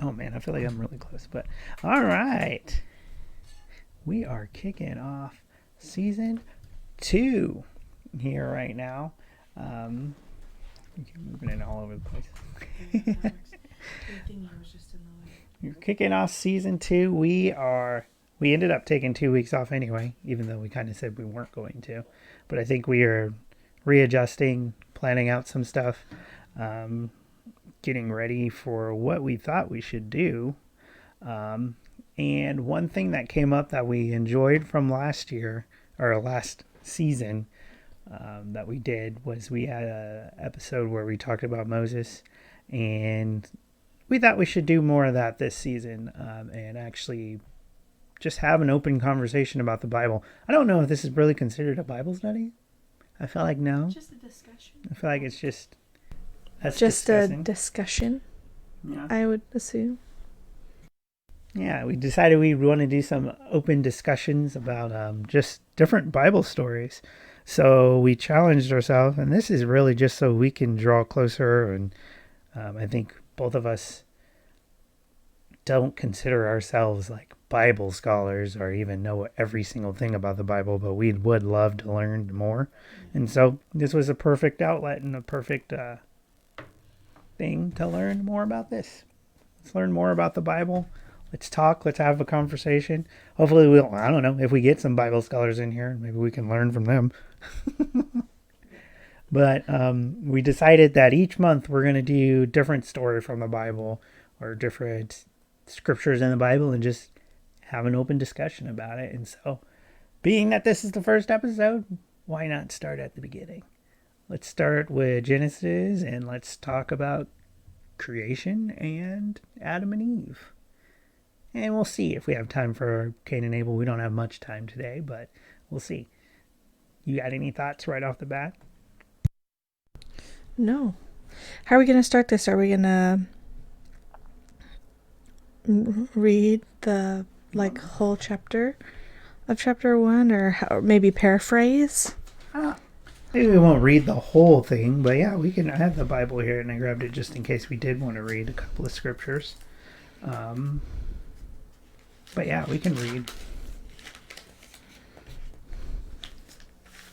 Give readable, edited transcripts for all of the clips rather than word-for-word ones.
Oh man, I feel like I'm really close. But all right, we are kicking off season 2 here right now. Um, moving it all over the place. You're kicking off season 2. We ended up taking 2 weeks off anyway, even though we kind of said we weren't going to. But I think we are readjusting, planning out some stuff, um, getting ready for what we thought we should do. Um, and one thing that came up that we enjoyed from last year or last season that we did was we had a episode where we talked about Moses, and we thought we should do more of that this season and actually just have an open conversation about the Bible. I don't know if this is really considered a Bible study. I feel like no. Just a discussion. I feel like it's just just discussing. A discussion. Yeah. I would assume. Yeah, we decided we want to do some open discussions about just different Bible stories. So we challenged ourselves, and this is really just so we can draw closer. And I think both of us don't consider ourselves like Bible scholars or even know every single thing about the Bible, but we would love to learn more. And so this was a perfect outlet and a perfect thing to learn more about this. Let's learn more about the Bible. Let's talk. Let's have a conversation. Hopefully I don't know, if we get some Bible scholars in here, maybe we can learn from them. But we decided that each month we're going to do different story from the Bible or different scriptures in the Bible and just have an open discussion about it. And so, being that this is the first episode, why not start at the beginning? Let's start with Genesis and let's talk about creation and Adam and Eve. And we'll see if we have time for Cain and Abel. We don't have much time today, but we'll see. You got any thoughts right off the bat? No. How are we going to start this? Are we going to read the whole chapter of chapter 1 or maybe paraphrase? Maybe we won't read the whole thing, but yeah, we can. I have the Bible here and I grabbed it just in case we did want to read a couple of scriptures. But yeah, we can read.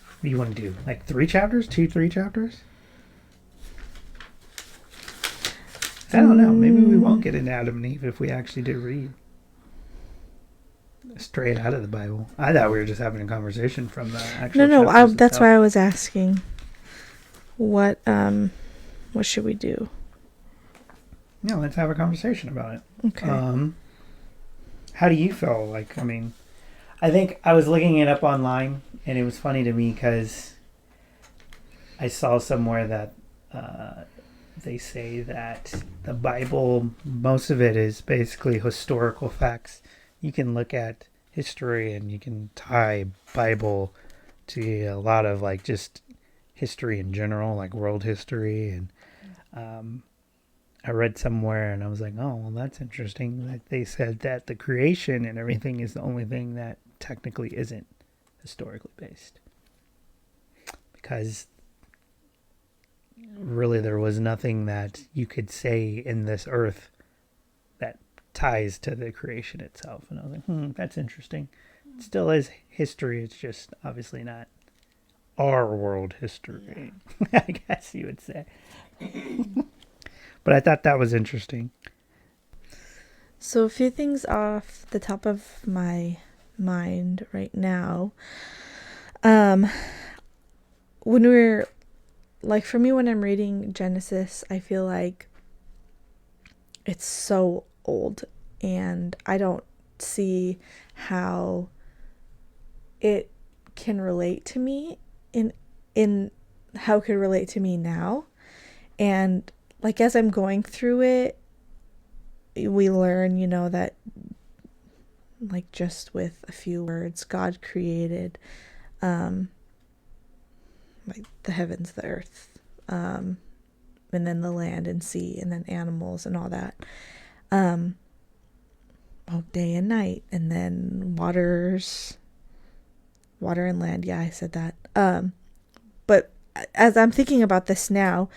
What do you want to do? Like 3 chapters? 3 chapters? I don't know. Maybe we won't get into Adam and Eve if we actually do read straight out of the Bible. I thought we were just having a conversation from the actual. No. That's why I was asking. What should we do? No, let's have a conversation about it. Okay. How do you feel? Like, I mean, I think I was looking it up online, and it was funny to me because I saw somewhere that they say that the Bible, most of it is basically historical facts. You can look at history and you can tie Bible to a lot of like just history in general, like world history. And I read somewhere and I was like, oh, well, that's interesting that they said that the creation and everything is the only thing that technically isn't historically based. Because really there was nothing that you could say in this earth that ties to the creation itself. And I was like, that's interesting. It still is history. It's just obviously not our world history, yeah. I guess you would say. But I thought that was interesting. So a few things off the top of my mind right now. When we're for me, when I'm reading Genesis, I feel like it's so old and I don't see how it can relate to me in how it could relate to me now. And as I'm going through it, we learn, that just with a few words, God created the heavens, the earth, and then the land and sea, and then animals and all that. Day and night, and then water and land. Yeah, I said that. But as I'm thinking about this now,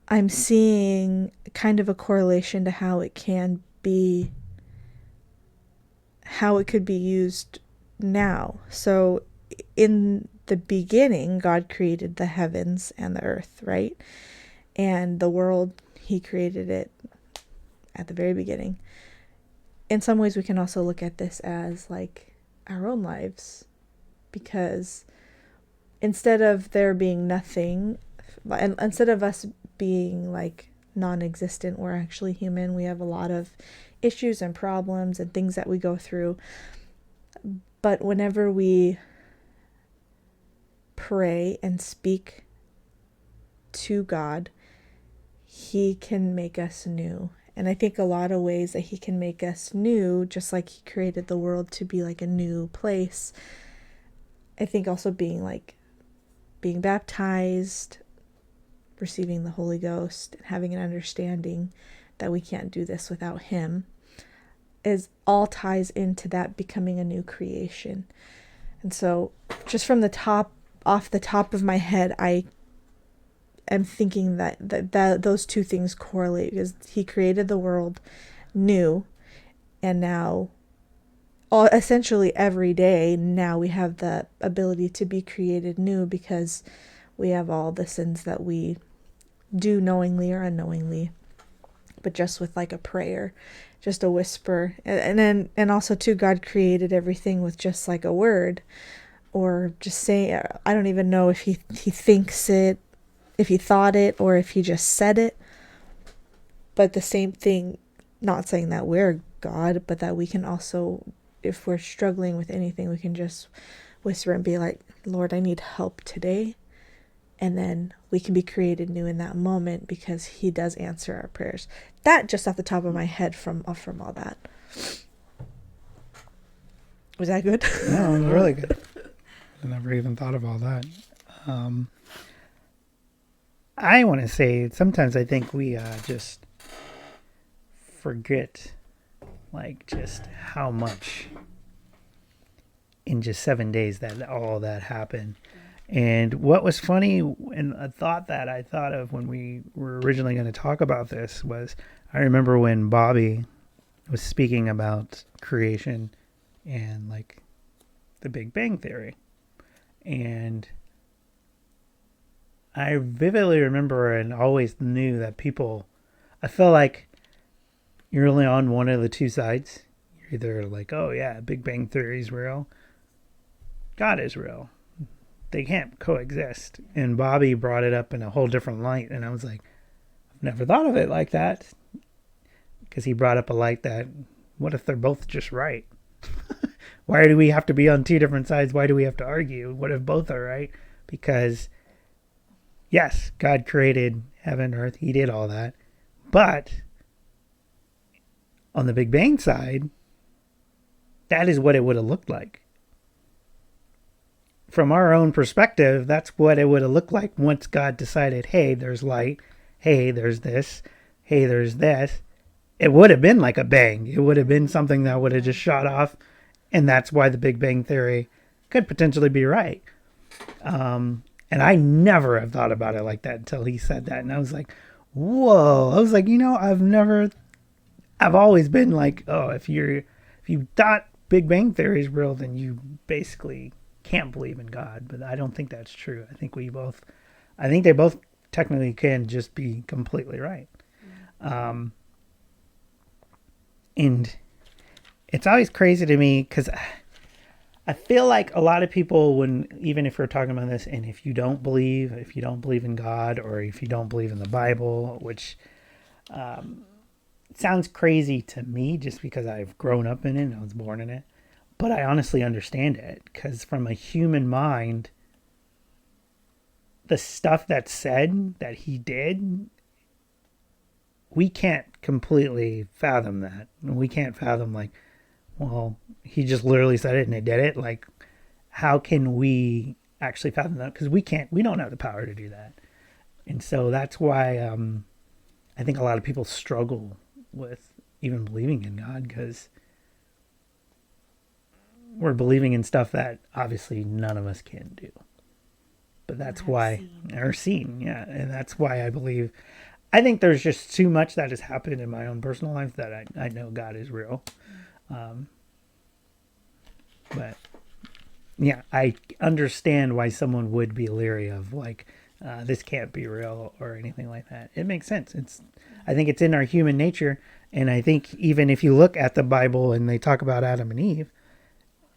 I'm seeing kind of a correlation to how it can be, how it could be used now. So in the beginning, God created the heavens and the earth, right? And the world, he created it at the very beginning. In some ways, we can also look at this as like our own lives, because instead of there being nothing, and instead of us being like non-existent, we're actually human. We have a lot of issues and problems and things that we go through. But whenever we pray and speak to God, he can make us new. And I think a lot of ways that he can make us new, just like he created the world to be like a new place. I think also being baptized, receiving the Holy Ghost, and having an understanding that we can't do this without him, is all ties into that becoming a new creation. And so just from off the top of my head, I am thinking that those two things correlate, because he created the world new, and now essentially every day now we have the ability to be created new, because we have all the sins that we do knowingly or unknowingly. But just with like a prayer, just a whisper, and also too, God created everything with just like a word, or just say, I don't even know if he thinks it, if he thought it, or if he just said it. But the same thing, not saying that we're God, but that we can also, if we're struggling with anything, we can just whisper and be like, Lord, I need help today. And then we can be created new in that moment, because he does answer our prayers. That just off the top of my head from all that. Was that good? No, it was really good. I never even thought of all that. I want to say sometimes I think we just forget like just how much in just 7 days that all that happened. And what was funny, and a thought that I thought of when we were originally going to talk about this, was I remember when Bobby was speaking about creation and like the Big Bang Theory. And I vividly remember and always knew that people, I feel like you're only on one of the two sides. You're either like, oh yeah, Big Bang Theory is real, God is real. They can't coexist. And Bobby brought it up in a whole different light. And I was like, I've never thought of it like that. Because he brought up a light that, what if they're both just right? Why do we have to be on two different sides? Why do we have to argue? What if both are right? Because, yes, God created heaven, earth. He did all that. But on the Big Bang side, that is what it would have looked like. From our own perspective, that's what it would have looked like once God decided, hey, there's light. Hey, there's this. Hey, there's this. It would have been like a bang. It would have been something that would have just shot off. And that's why the Big Bang Theory could potentially be right. And I never have thought about it like that until he said that. And I was like, whoa. I was like, I've always been like, oh, if you thought Big Bang Theory is real, then you basically can't believe in God. But I don't think that's true. I think they both technically can just be completely right. And it's always crazy to me because I feel like a lot of people, even if we're talking about this, and if you don't believe in God, or if you don't believe in the Bible, which sounds crazy to me just because I've grown up in it and I was born in it, but I honestly understand it, because from a human mind, the stuff that's said that he did, we can't completely fathom that. We can't fathom like, well, he just literally said it and he did it. Like, how can we actually fathom that? Because we don't have the power to do that. And so that's why I think a lot of people struggle with even believing in God, because we're believing in stuff that obviously none of us can do. But that's why, or seen, yeah. And that's why I believe, I think there's just too much that has happened in my own personal life that I know God is real. But yeah, I understand why someone would be leery of like, this can't be real or anything like that. It makes sense. I think it's in our human nature. And I think even if you look at the Bible and they talk about Adam and Eve,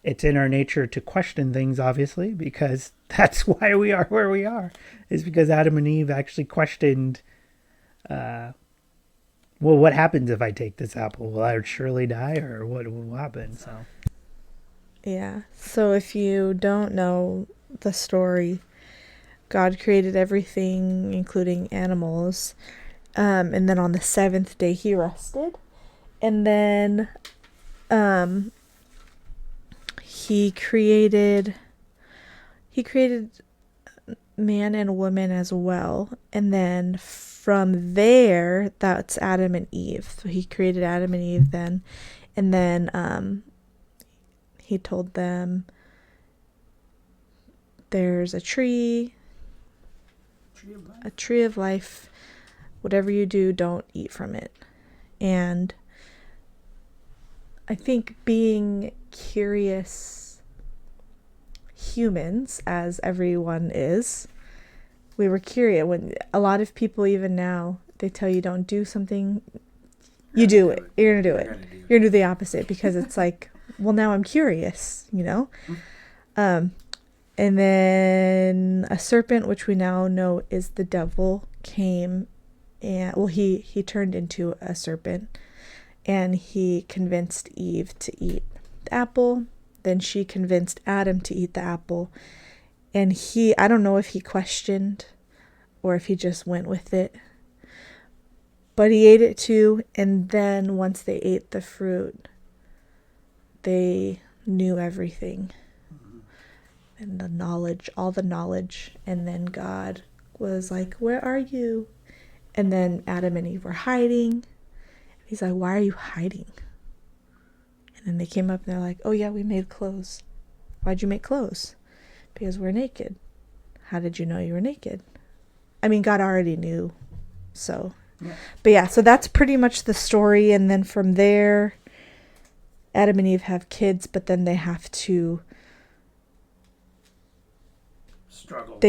it's in our nature to question things, obviously, because that's why we are where we are, is because Adam and Eve actually questioned, well, what happens if I take this apple? Will I surely die, or what will happen? So, Yeah. So if you don't know the story, God created everything, including animals. And then on the seventh day, he rested. And then he created man and woman as well. And then from there, that's Adam and Eve. So he created Adam and Eve then. And then he told them there's a tree of life. Whatever you do, don't eat from it. And I think being curious humans, as everyone is, we were curious. When a lot of people, even now, they tell you don't do something, you do it. You're going to do it. You're going to do the opposite because it's like, well, now I'm curious, you know? And then a serpent, which we now know is the devil, came and, well, he turned into a serpent and he convinced Eve to eat the apple. Then she convinced Adam to eat the apple. And I don't know if he questioned or if he just went with it. But he ate it too. And then once they ate the fruit, they knew everything. And the knowledge, all the knowledge. And then God was like, where are you? And then Adam and Eve were hiding. He's like, why are you hiding? And then they came up and they're like, oh yeah, we made clothes. Why'd you make clothes? Because we're naked. How did you know you were naked? I mean, God already knew. So, yeah. But yeah, so that's pretty much the story. And then from there, Adam and Eve have kids, but then they have to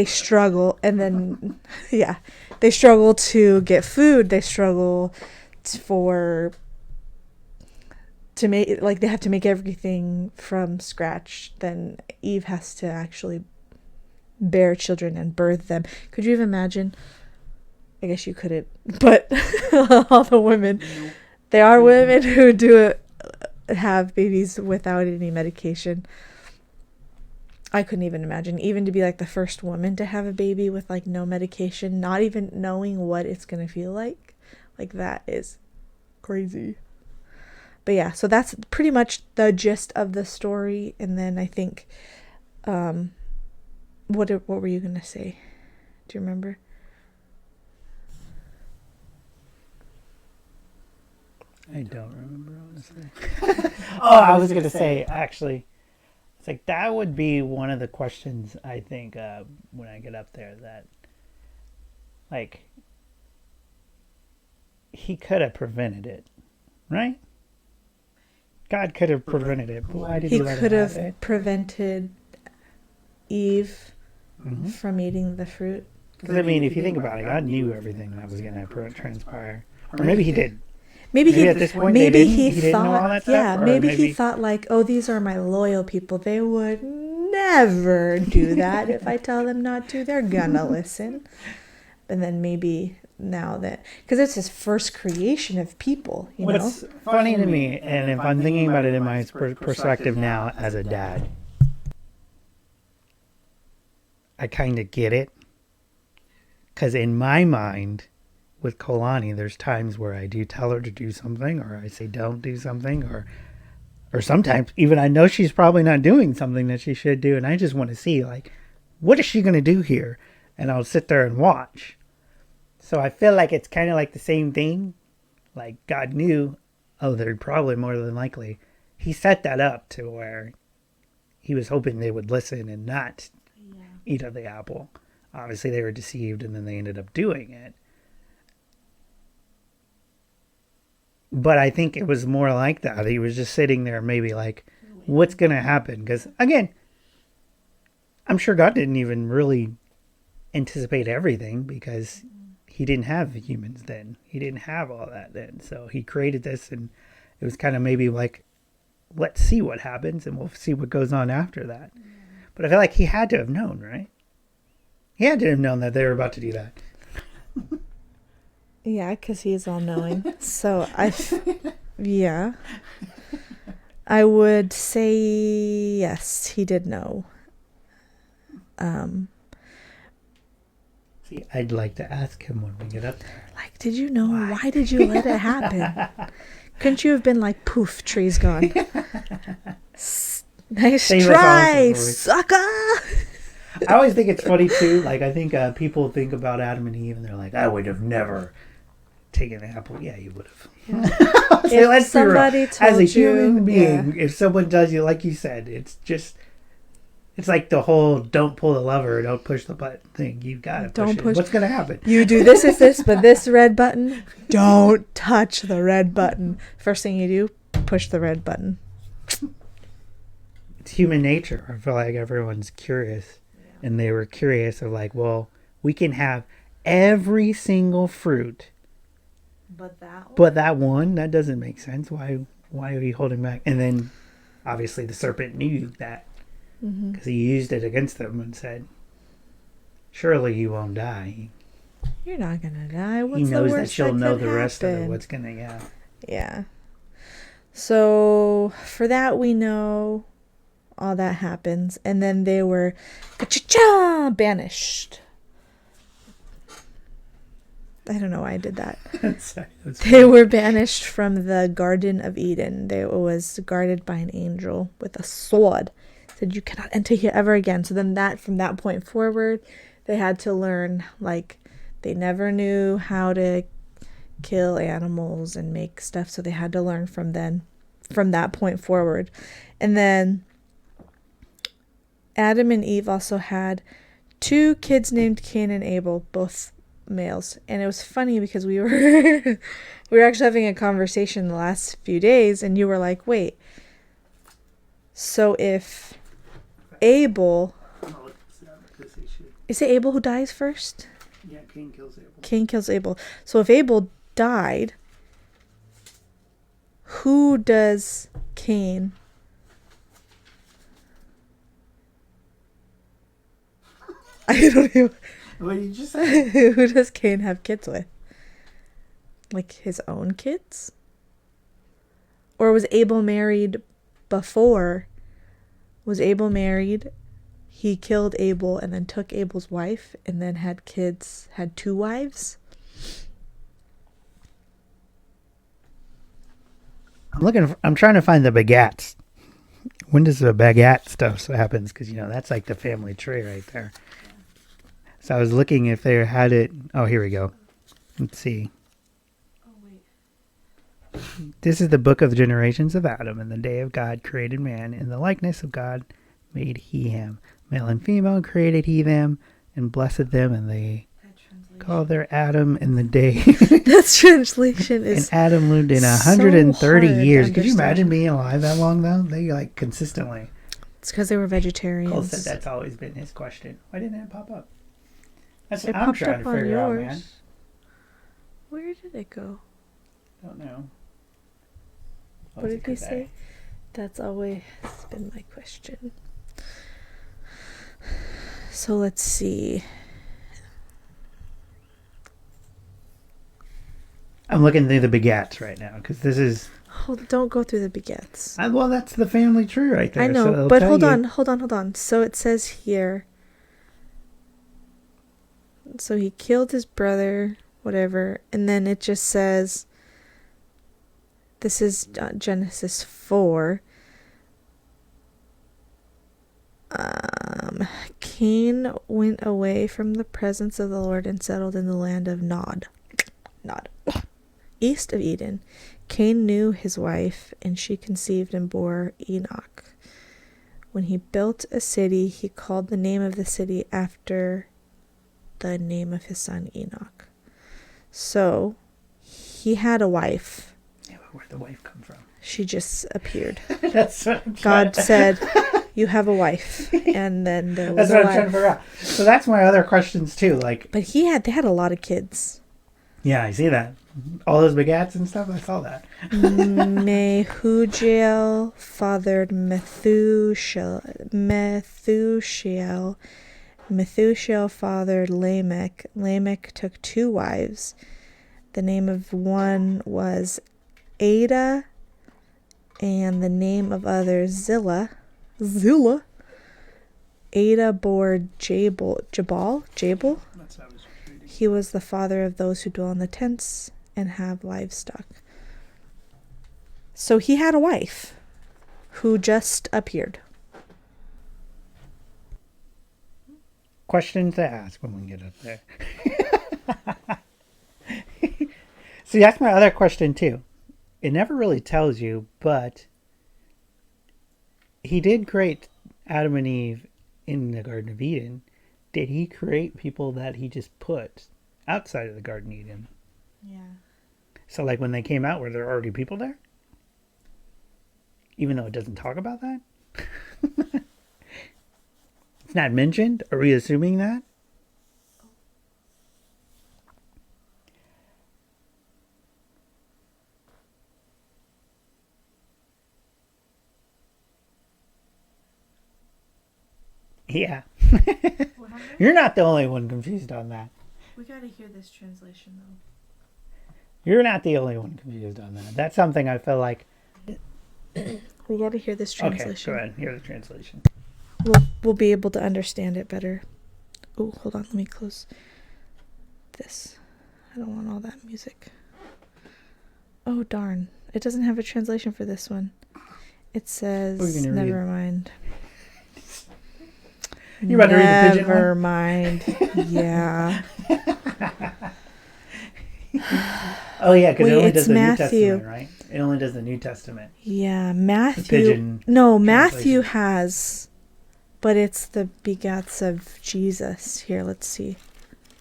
struggle. And then, yeah, they struggle to get food. They struggle to make, like, they have to make everything from scratch. Then Eve has to actually bear children and birth them. Could you even imagine? I guess you couldn't, but all the women, there are women who have babies without any medication. I couldn't even imagine, even to be like the first woman to have a baby with like no medication, not even knowing what it's going to feel like that is crazy. But yeah, so that's pretty much the gist of the story. And then I think, what were you going to say? Do you remember? I don't remember, honestly. I was going to say, actually, it's like that would be one of the questions, I think, when I get up there, that, like, he could have prevented it, right? God could have prevented it, but why did he let it happen? He could have prevented Eve from eating the fruit. Because, I mean, if you think about it, God knew everything that was going to transpire. Or maybe he did. Maybe at this point he thought like, oh, these are my loyal people. They would never do that. If I tell them not to, they're gonna listen. And then maybe now that, because it's his first creation of people, you know. What's funny to me, and if I'm thinking about it in my perspective now as a dad, I kind of get it. Because in my mind, with Kalani, there's times where I do tell her to do something, or I say don't do something, or sometimes even I know she's probably not doing something that she should do, and I just want to see, like, what is she going to do here? And I'll sit there and watch. So I feel like it's kind of like the same thing. Like, God knew, they're probably more than likely. He set that up to where he was hoping they would listen and not eat of the apple. Obviously, they were deceived, and then they ended up doing it. But I think it was more like that. He was just sitting there, maybe like, what's going to happen? Because, again, I'm sure God didn't even really anticipate everything because he didn't have humans then. He didn't have all that then. So he created this, and it was kind of maybe like, let's see what happens, and we'll see what goes on after that. But I feel like he had to have known, right? He had to have known that they were about to do that. Yeah, because he's all knowing. So yeah, I would say yes, he did know. See, I'd like to ask him when we get up there. Like, did you know? Why did you let it happen? Couldn't you have been like, poof, tree's gone. Nice Save us try, awesome, boys. sucker. I always think it's funny too. Like I think people think about Adam and Eve, and they're like, "I would have never taken the apple." Yeah, you would have. Yeah. So let's be real. somebody As a told human you- being, if someone does you like you said, it's like the whole "don't pull the lever, don't push the button" thing. You gotta Don't push push- it. What's gonna happen? You do this, but this red button, don't touch the red button. First thing you do, push the red button. It's human nature. I feel like everyone's curious, and they were curious of like, well, we can have every single fruit. But that one, that doesn't make sense. Why are you holding back? And then, obviously, the serpent knew that because he used it against them and said, "Surely you won't die." You're not gonna die. What's He knows the that worst she'll that know could the rest of it. happen? What's gonna, yeah. Yeah. So for that we know all that happens, and then they were ka-cha-cha, banished. I don't know why I did that. Sorry, They were banished from the Garden of Eden. They was guarded by an angel with a sword. Said you cannot enter here ever again. So then from that point forward, they had to learn, like, they never knew how to kill animals and make stuff, so they had to learn from that point forward. And then Adam and Eve also had 2 kids named Cain and Abel, both males. And it was funny because we were we were actually having a conversation the last few days, and you were like, wait, so if Abel, is it Abel who dies first? Yeah, Cain kills Abel. Cain kills Abel. So if Abel died, who does Cain? I don't know. What did you just say? Who does Cain have kids with? Like his own kids? Or was Abel married before? Was Abel married? He killed Abel and then took Abel's wife and then had kids, had 2 wives? I'm trying to find the begats. When does the begat stuff happens? Because, that's like the family tree right there. So I was looking if they had it. Oh, here we go. Let's see. Oh, wait. This is the book of the generations of Adam. In the day of God created man. In the likeness of God made he him. Male and female created he them and blessed them. And they called their Adam in the day. That translation And is Adam lived in so 130 hard to years. Could you understand. imagine being alive that long, though? They, consistently. it's because they were Cole vegetarians. said that's always been his question. Why didn't that pop up? That's It what I'm popped trying up to on figure out, yours. man. Where did it go? Don't know. What did he say? That's always been my question. So let's see. I'm looking through the begats right now because this is. Don't go through the begets. Well, that's the family tree right there. I know, so it'll but tell hold you. on. So it says here. So he killed his brother, whatever, and then it just says. This is Genesis 4. Cain went away from the presence of the Lord and settled in the land of Nod, east of Eden. Cain knew his wife, and she conceived and bore Enoch. When he built a city, he called the name of the city after the name of his son Enoch. So, he had a wife. Where'd the wife come from? She just appeared. That's what I'm God said, "You have a wife," and then there was That's a what I'm trying to wife. figure out. So that's my other questions too. Like, But they had a lot of kids. yeah, I see that. All those begats and stuff. I saw that. Mehujael fathered Methuselah. Methuselah fathered Lamech. Lamech took 2 wives. The name of one was Ada, and the name of other Zillah. Ada bore Jabal. That's how I was reading. He was the father of those who dwell in the tents and have livestock. So he had a wife who just appeared. Questions to ask when we get up there. See, that's my other question too. It never really tells you, but he did create Adam and Eve in the Garden of Eden. Did he create people that he just put outside of the Garden of Eden? Yeah. So, like when they came out, were there already people there? Even though it doesn't talk about that? It's not mentioned? Are we assuming that? Yeah. You're not the only one confused on that. We gotta hear this translation though. You're not the only one confused on that. That's something I feel like. We gotta hear this translation. Okay, go ahead. Hear the translation. We'll be able to understand it better. Oh, hold on. Let me close this. I don't want all that music. Oh, darn. It doesn't have a translation for this one. It says, never mind. You about to read the pigeon one? Never mind. Yeah. Oh, yeah, because it only it's does the Matthew. New Testament, right? It only does the New Testament. Yeah, Matthew. pigeon No, Matthew translation. has, but it's the begats of Jesus. Here, let's see.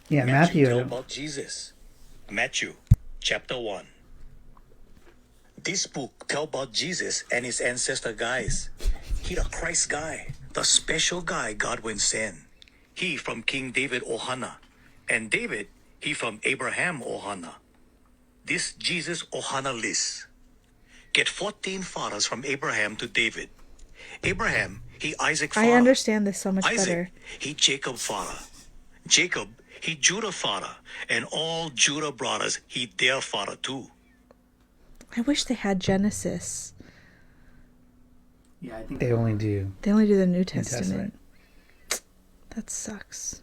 Yeah, Matthew tell Matthew. about Jesus. Matthew, chapter 1. This book tell about Jesus and his ancestor guys. He the Christ guy, the special guy God will send. He from King David Ohana, and David, he from Abraham Ohana. This Jesus Ohana list. Get 14 fathers from Abraham to David. Abraham, he Isaac father. I understand this so much Isaac, better. he Jacob father. Jacob, he Judah father. And all Judah brothers, he their father too. I wish they had Genesis. Yeah, I think they only do They only do the New New Testament. That sucks.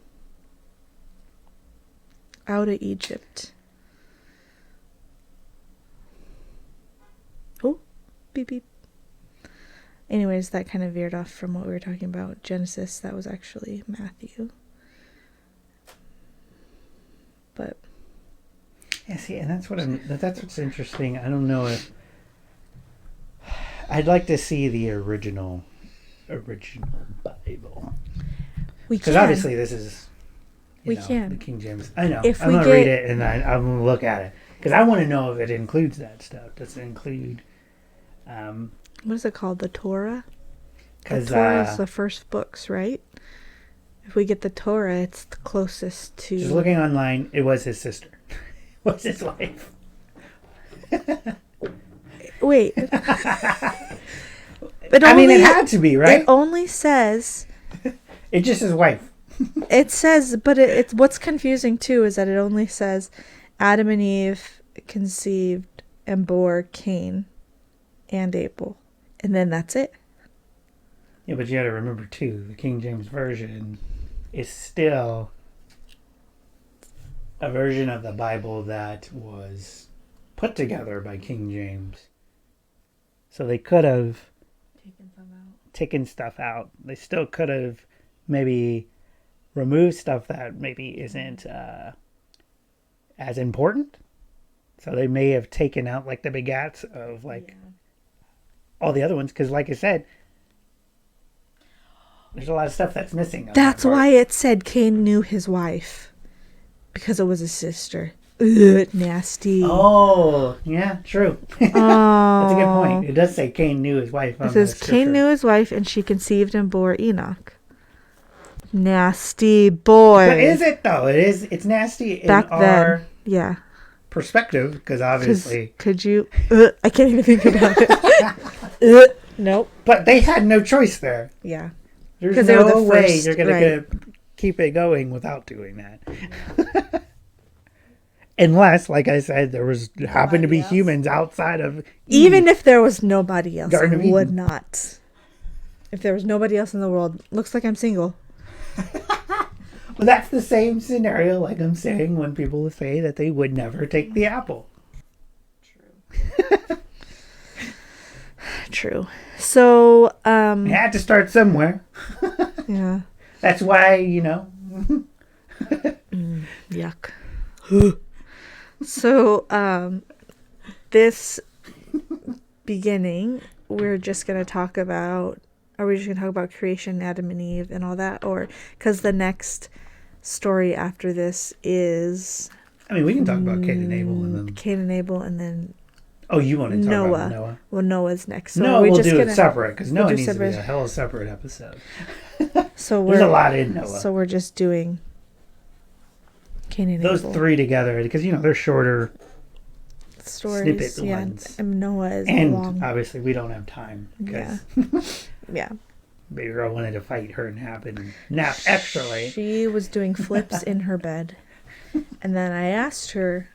Out of Egypt. Oh, beep beep. Anyways, that kind of veered off from what we were talking about. Genesis, that was actually Matthew. But Yeah, see, and that's what's interesting. I don't know if I'd like to see the original Bible, we because can. obviously this is We the can. King James. I know. If I'm we gonna get- read it and I'm gonna look at it because I want to know if it includes that stuff. Does it include? What is it called? The Torah? The Because Torah is the first books, right? If we get the Torah, it's the closest to. just looking online, it was his sister, was his wife. Wait. I mean, it had to be, right? It only says. It's just his wife. It says, but it's what's confusing too is that it only says Adam and Eve conceived and bore Cain and Abel, and then that's it. Yeah, but you got to remember too, the King James version is still a version of the Bible that was put together by King James. So they could have taken stuff out. They still could have maybe removed stuff that maybe isn't as important. So they may have taken out like the begats of like all the other ones, because like I said, there's a lot of stuff that's missing. On That's that part. why it said Cain knew his wife, because it was his sister. ugh, nasty. Oh, yeah, true. That's a good point. It does say Cain knew his wife. It says Cain knew his wife, and she conceived and bore Enoch. Nasty boy. But is it though? It's nasty in Back our then? Yeah. perspective because obviously. Could you? I can't even think about it. Nope. But they had no choice there. Yeah. There's 'Cause they were the no way first, you're gonna right. keep it going without doing that. Unless, like I said, there happened to be else? humans outside of Even if there was nobody else, Garden of I would Eden. not. If there was nobody else in the world, looks like I'm single. Well, that's the same scenario, like I'm saying, when people say that they would never take the apple. True. So, You had to start somewhere. yeah. That's why, Yuck. So, this beginning, we're just going to talk about, are we just going to talk about creation, Adam and Eve, and all that? Or, because the next story after this is I mean, we can talk about Cain and Abel and then. Cain and Abel, and then Oh, you want to talk Noah. about Noah? Well, Noah's next. So No, are we we'll just do gonna, it separate because Noah do needs to be separate? a hell of a separate episode. So There's we're a lot in Noah. So we're just doing Cain and Those Abel three together because they're shorter stories. snippet Yeah, ones. and Noah is and long. obviously we don't have time because Yeah. baby girl wanted to fight her nap and nap extra late. She was doing flips in her bed, and then I asked her,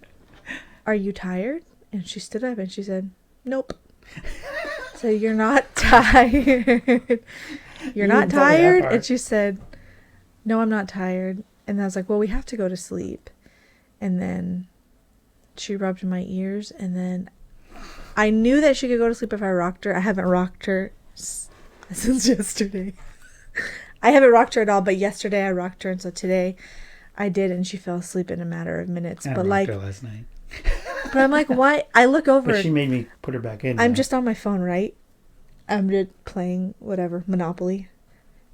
"Are you tired?" And she stood up and she said, "Nope." So you're not tired. You're not didn't tell me that tired? part. And she said, "No, I'm not tired." And I was like, "Well, we have to go to sleep." And then she rubbed my ears, and then I knew that she could go to sleep if I rocked her. I haven't rocked her since yesterday. I haven't rocked her at all, but yesterday I rocked her, and so today I did, and she fell asleep in a matter of minutes. I But rocked like, her last night, but I'm like, why? I look over. but she made me put her back in. I'm there. just on my phone, right? I'm just playing whatever, Monopoly.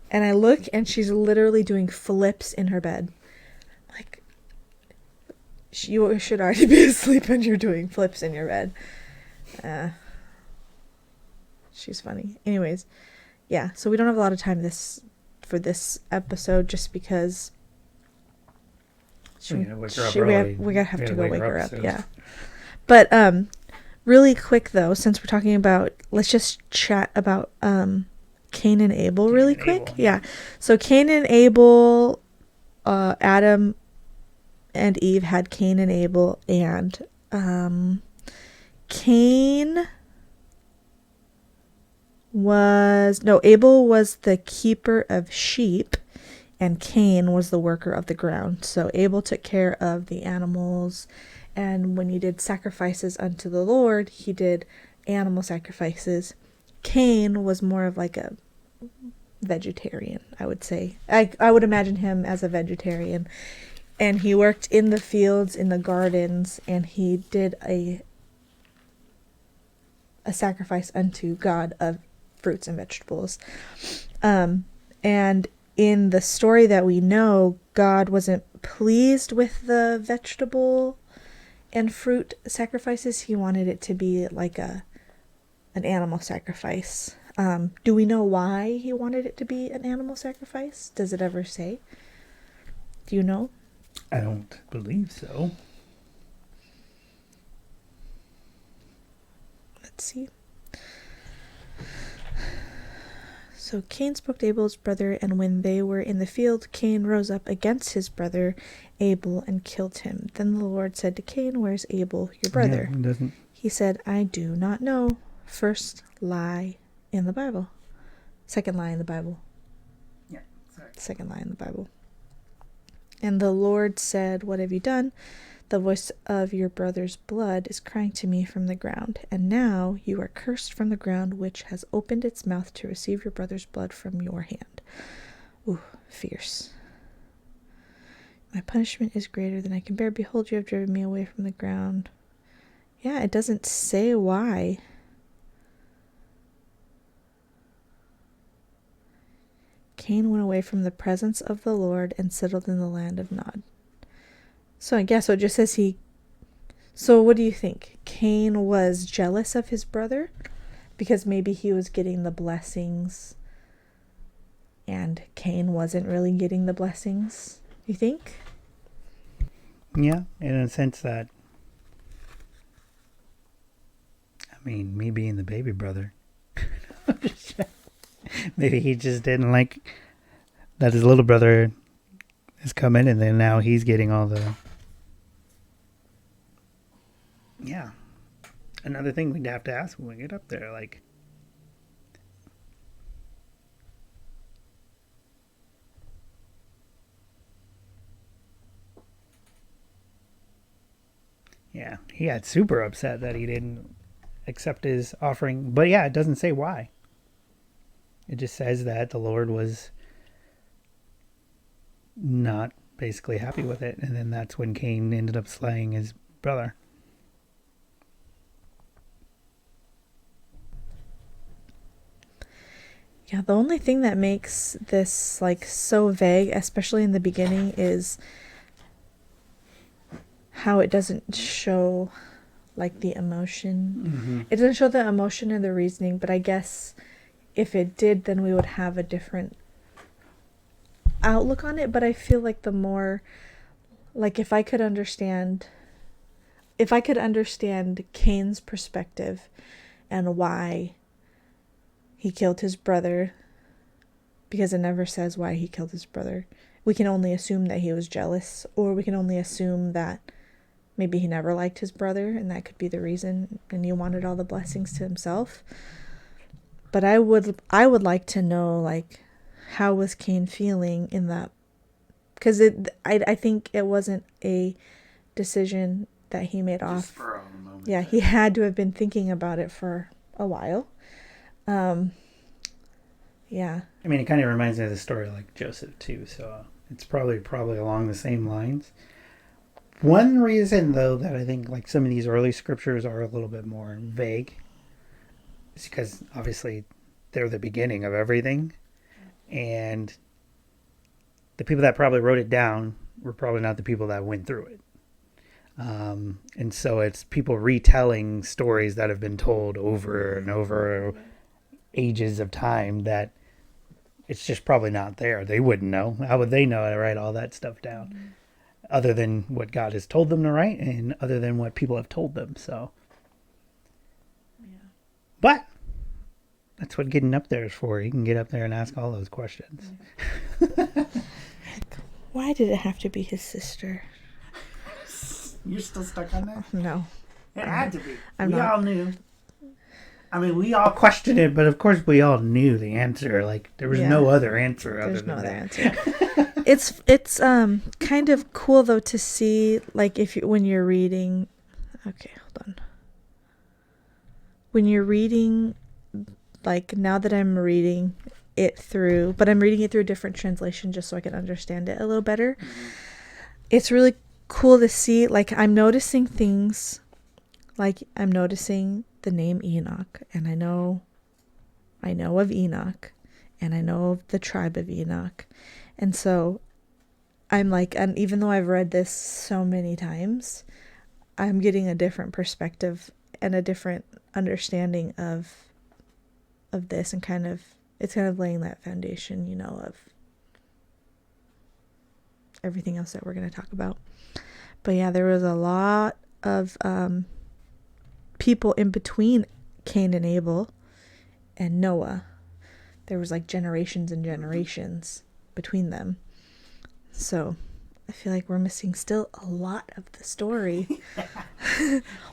And I look, and she's literally doing flips in her bed. Like, you should already be asleep and you're doing flips in your bed. She's funny. Anyways, yeah, so we don't have a lot of time for this episode just because We gotta wake her up early. we gotta have to go wake her up, soon. yeah. But really quick though, since we're talking about, let's just chat about Cain and Abel really and quick. Abel. Yeah. So Cain and Abel, Adam and Eve had Cain and Abel, and Abel was the keeper of sheep, and Cain was the worker of the ground. So Abel took care of the animals, and when he did sacrifices unto the Lord, he did animal sacrifices. Cain was more of like a vegetarian, I would say. I would imagine him as a vegetarian. And he worked in the fields, in the gardens, and he did a sacrifice unto God of fruits and vegetables. And in the story that we know, God wasn't pleased with the vegetable and fruit sacrifices. He wanted it to be like an animal sacrifice. Do we know why he wanted it to be an animal sacrifice? Does it ever say? Do you know? I don't believe so. Let's see. So Cain spoke to Abel's brother, and when they were in the field, Cain rose up against his brother Abel and killed him. Then the Lord said to Cain, "Where's Abel, your brother?" Yeah, it doesn't. He said, "I do not know." First lie in the Bible. Second lie in the Bible. Yeah, sorry. Second lie in the Bible. And the Lord said, "What have you done? The voice of your brother's blood is crying to me from the ground. And now you are cursed from the ground, which has opened its mouth to receive your brother's blood from your hand." Ooh, fierce. "My punishment is greater than I can bear. Behold, you have driven me away from the ground." Yeah, it doesn't say why. Cain went away from the presence of the Lord and settled in the land of Nod. So I guess it just says he So what do you think? Cain was jealous of his brother because maybe he was getting the blessings and Cain wasn't really getting the blessings, you think? Yeah, in a sense that, I mean, me being the baby brother, maybe he just didn't like that his little brother is coming, and then now he's getting all the. Yeah. Another thing we'd have to ask when we get up there, like, yeah, he got super upset that he didn't accept his offering. But yeah, it doesn't say why. It just says that the Lord was not basically happy with it. And then that's when Cain ended up slaying his brother. Yeah, the only thing that makes this like so vague, especially in the beginning, is how it doesn't show like the emotion. It doesn't show the emotion or the reasoning, but I guess if it did, then we would have a different outlook on it. But I feel like the more, like if I could understand Cain's perspective and why he killed his brother, because it never says why he killed his brother. We can only assume that he was jealous, or we can only assume that maybe he never liked his brother and that could be the reason, and he wanted all the blessings to himself. But I would like to know, like, how was Cain feeling in that, because I think it wasn't a decision that he made off. Yeah, he had to have been thinking about it for a while. Yeah. I mean, it kind of reminds me of the story like Joseph too, so it's probably along the same lines. One reason, though, that I think like some of these early scriptures are a little bit more vague is because obviously they're the beginning of everything, and the people that probably wrote it down were probably not the people that went through it. And so it's people retelling stories that have been told over and over ages of time that it's just probably not there. They wouldn't know. How would they know how to write all that stuff down? Other than what God has told them to write and other than what people have told them. So, yeah. But that's what getting up there is for. You can get up there and ask all those questions. Yeah. Why did it have to be his sister? You're still stuck on that? No. It had to be. I'm we not. all knew. I mean, we all questioned it, but of course we all knew the answer. Like, there was no other answer There's other no than other that. answer. It's kind of cool though to see, like, when you're reading. Okay, hold on. When you're reading, like, now that I'm reading it through, but I'm reading it through a different translation just so I can understand it a little better. It's really cool to see, like, I'm noticing things, like I'm noticing the name Enoch, and I know of Enoch, and I know of the tribe of Enoch, and so I'm like, and even though I've read this so many times, I'm getting a different perspective and a different understanding of this, and it's kind of laying that foundation, you know, of everything else that we're going to talk about. But yeah, there was a lot of people in between Cain and Abel and Noah. There was like generations and generations between them. So I feel like we're missing still a lot of the story.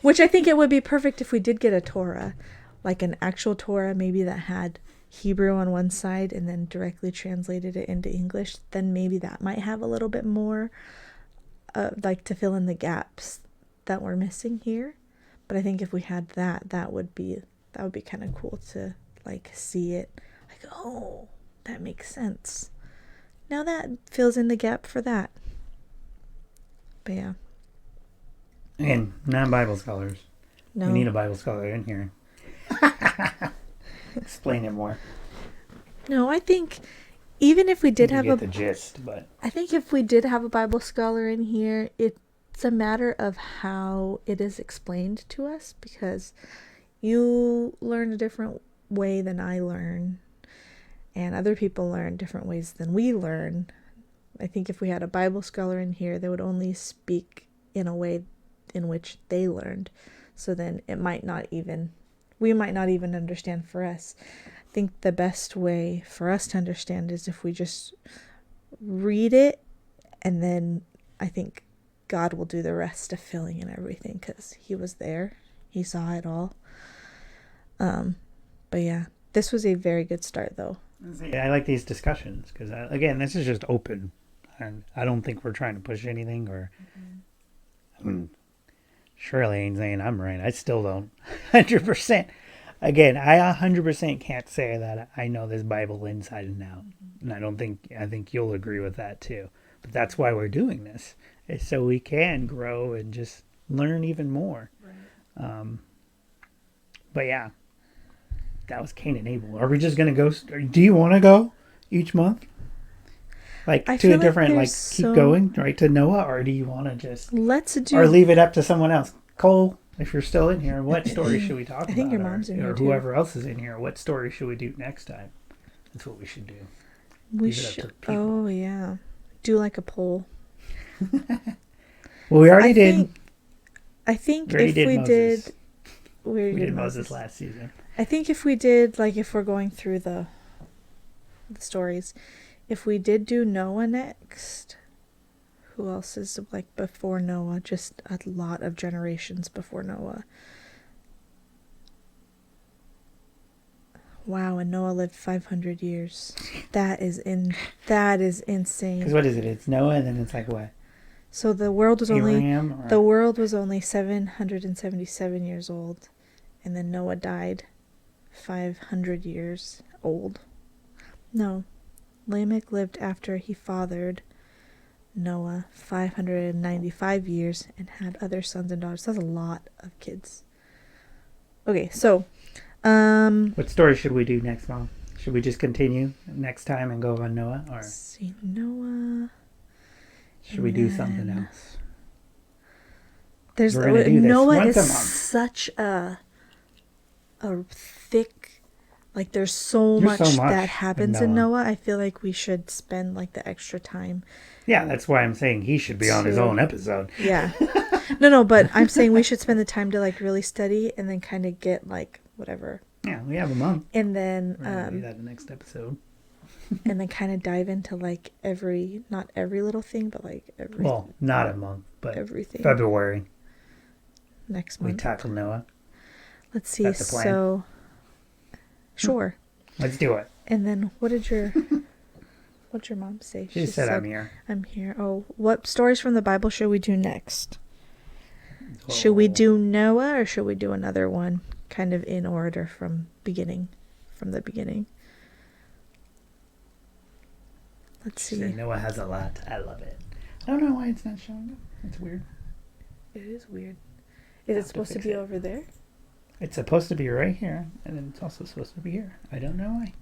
Which I think it would be perfect if we did get a Torah, like an actual Torah, maybe that had Hebrew on one side and then directly translated it into English. Then maybe that might have a little bit more like to fill in the gaps that we're missing here. But I think if we had that would be kind of cool to like see it, like, oh, that makes sense. Now that fills in the gap for that. But yeah. Again, non-Bible scholars. No. We need a Bible scholar in here. Explain it more. No, I think even if we did You have get the gist, but I think if we did have a Bible scholar in here, it's a matter of how it is explained to us, because you learn a different way than I learn, and other people learn different ways than we learn. I think if we had a Bible scholar in here, they would only speak in a way in which they learned. So then we might not even understand for us. I think the best way for us to understand is if we just read it, and then I think God will do the rest of filling in everything, because he was there. He saw it all. But yeah, this was a very good start, though. Yeah, I like these discussions because, again, this is just open. And I don't think we're trying to push anything or... I mean, Shirley ain't saying I'm right. I still don't. 100%. Again, I 100% can't say that I know this Bible inside and out. And I think you'll agree with that too. But that's why we're doing this. Is so we can grow and just learn even more. Right. But yeah, that was Cain and Abel. Are we just going to go? Do you want to go each month? Like to a different, like keep going, right, to Noah? Or do you want to just... Or leave it up to someone else? Cole, if you're still in here, what story should we talk about? I think your mom's in here, or whoever else is in here. What story should we do next time? That's what we should do. We should. Oh, yeah. Do like a poll. Well, we already did. I think if we did... We did Moses last season. I think if we did, like, if we're going through the stories, if we did do Noah next, who else is, like, before Noah? Just a lot of generations before Noah. Wow, and Noah lived 500 years. That is insane. Because what is it? It's Noah, and then it's like what? So the world was Abraham, only 777 years old, and then Noah died 500 years old. No, Lamech lived after he fathered Noah 595 years and had other sons and daughters. That's a lot of kids. Okay, so what story should we do next, Mom? Should we just continue next time and go on Noah, or see Noah? Should we do something else? There's Noah is such a thick, like there's so much that happens in Noah. I feel like we should spend like the extra time. Yeah, that's why I'm saying he should be on his own episode. Yeah. No, but I'm saying we should spend the time to like really study and then kind of get like whatever. Yeah, we have a month. And then we're gonna do that in the next episode. And then kind of dive into like not every little thing, but like every... Well, not a month, but everything. February. Next month. We tackle Noah. Let's see, so... Sure. Let's do it. And then what'd your mom say? She said I'm here. I'm here. Oh, what stories from the Bible should we do next? Oh. Should we do Noah or should we do another one? Kind of in order from the beginning. Let's see. Noah has a lot. I love it. I don't know why it's not showing up. It's weird. It is weird. Is it supposed to be over there? It's supposed to be right here, and then it's also supposed to be here. I don't know why.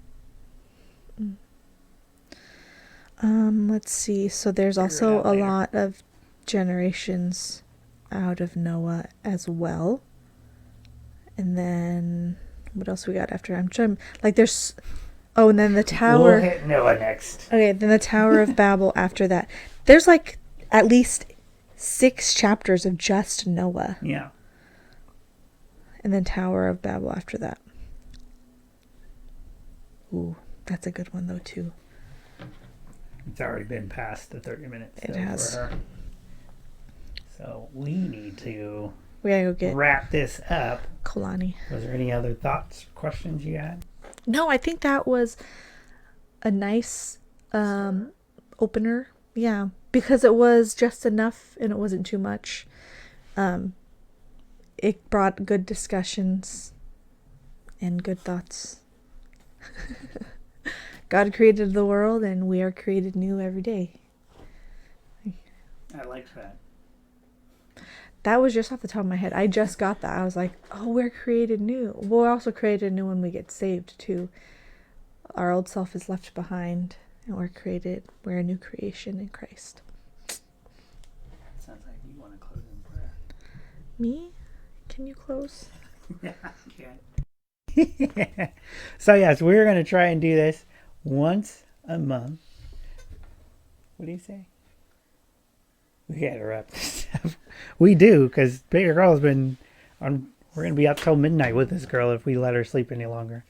Let's see. So there's also a lot of generations out of Noah as well. And then what else we got after? I'm trying, like, there's... Oh, and then the Tower... We'll hit Noah next. Okay, then the Tower of Babel after that. There's, like, at least 6 chapters of just Noah. Yeah. And then Tower of Babel after that. Ooh, that's a good one, though, too. It's already been past the 30 minutes. It has. For her. So we need to... We gotta go get... Wrap this up. Kalani. Was there any other thoughts, questions you had? No, I think that was a nice opener. Yeah, because it was just enough and it wasn't too much. It brought good discussions and good thoughts. God created the world and we are created new every day. I liked that. That was just off the top of my head. I just got that. I was like, oh, we're created new. We're also created new when we get saved, too. Our old self is left behind, and we're a new creation in Christ. Sounds like you want to close. Me? Can you close? So yes, we're gonna try and do this once a month. What do you say? We gotta wrap this up. We do, because Bigger Girl's been on. We're gonna be up till midnight with this girl if we let her sleep any longer.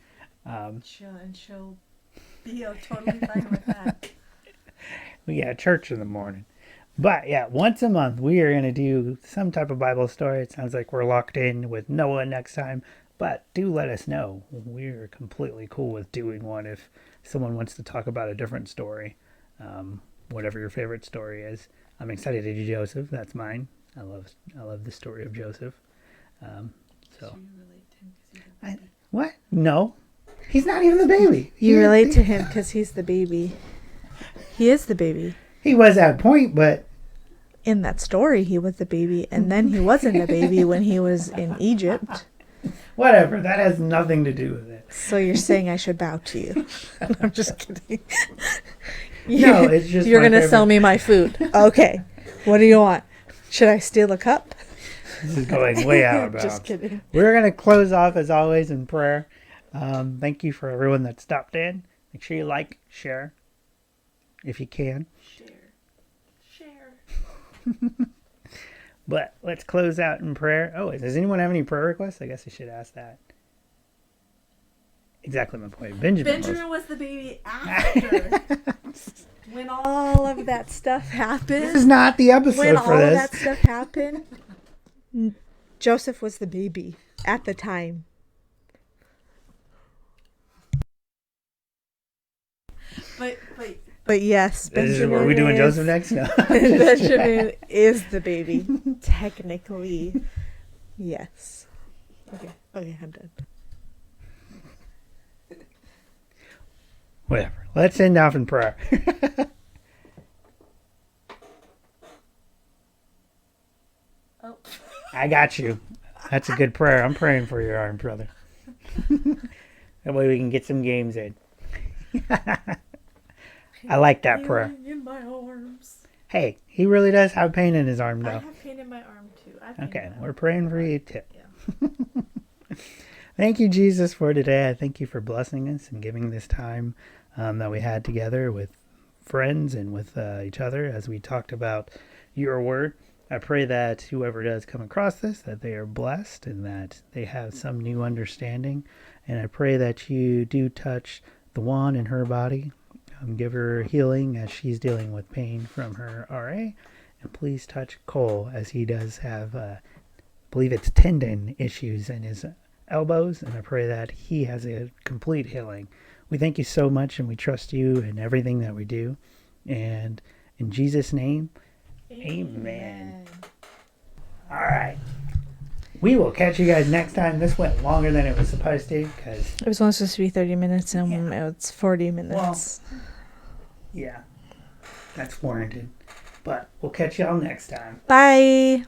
She'll be totally fine with that. We got church in the morning. But yeah, once a month we are going to do some type of Bible story. It sounds like we're locked in with Noah next time. But do let us know. We're completely cool with doing one if someone wants to talk about a different story. Whatever your favorite story is. I'm excited to do Joseph. That's mine. I love the story of Joseph. What? No. He's not even the baby. You relate to him because he's the baby. He is the baby. He was at point, but In that story, he was the baby, and then he wasn't a baby when he was in Egypt. whatever. That has nothing to do with it. So you're saying I should bow to you? I'm just kidding. No, it's just you're my gonna sell favorite. me my food. Okay. What do you want? Should I steal a cup? This is going way out of bounds. Just kidding. We're going to close off, as always, in prayer. Thank you for everyone that stopped in. Make sure you like, share, if you can. Share. But let's close out in prayer. Oh, does anyone have any prayer requests? I guess I should ask that. Exactly my point. Benjamin was the baby after. When all of that stuff happened. This is not the episode When all for of this. that stuff happened. Joseph was the baby at the time. But yes, This is where we doing Joseph next? No. Benjamin is the baby, technically. Yes. Okay, I'm done. Whatever. Let's end off in prayer. Oh. I got you. That's a good prayer. I'm praying for your arm, brother. That way we can get some games in. I like that prayer. In my arms. Hey, he really does have pain in his arm, I though. have pain in my arm too. Okay, we're praying for you too. Yeah. Thank you, Jesus, for today. I thank you for blessing us and giving this time that we had together with friends and with each other as we talked about your word. I pray that whoever does come across this, that they are blessed and that they have some new understanding. And I pray that you do touch the one in her body, give her healing as she's dealing with pain from her RA. And please touch Cole as he does have, I believe it's tendon issues in his elbows. And I pray that he has a complete healing. We thank you so much and we trust you in everything that we do. And in Jesus' name, amen. All right. We will catch you guys next time. This went longer than it was supposed to because, It was only supposed to be 30 minutes and it's 40 minutes. yeah, that's warranted. But we'll catch y'all next time. Bye.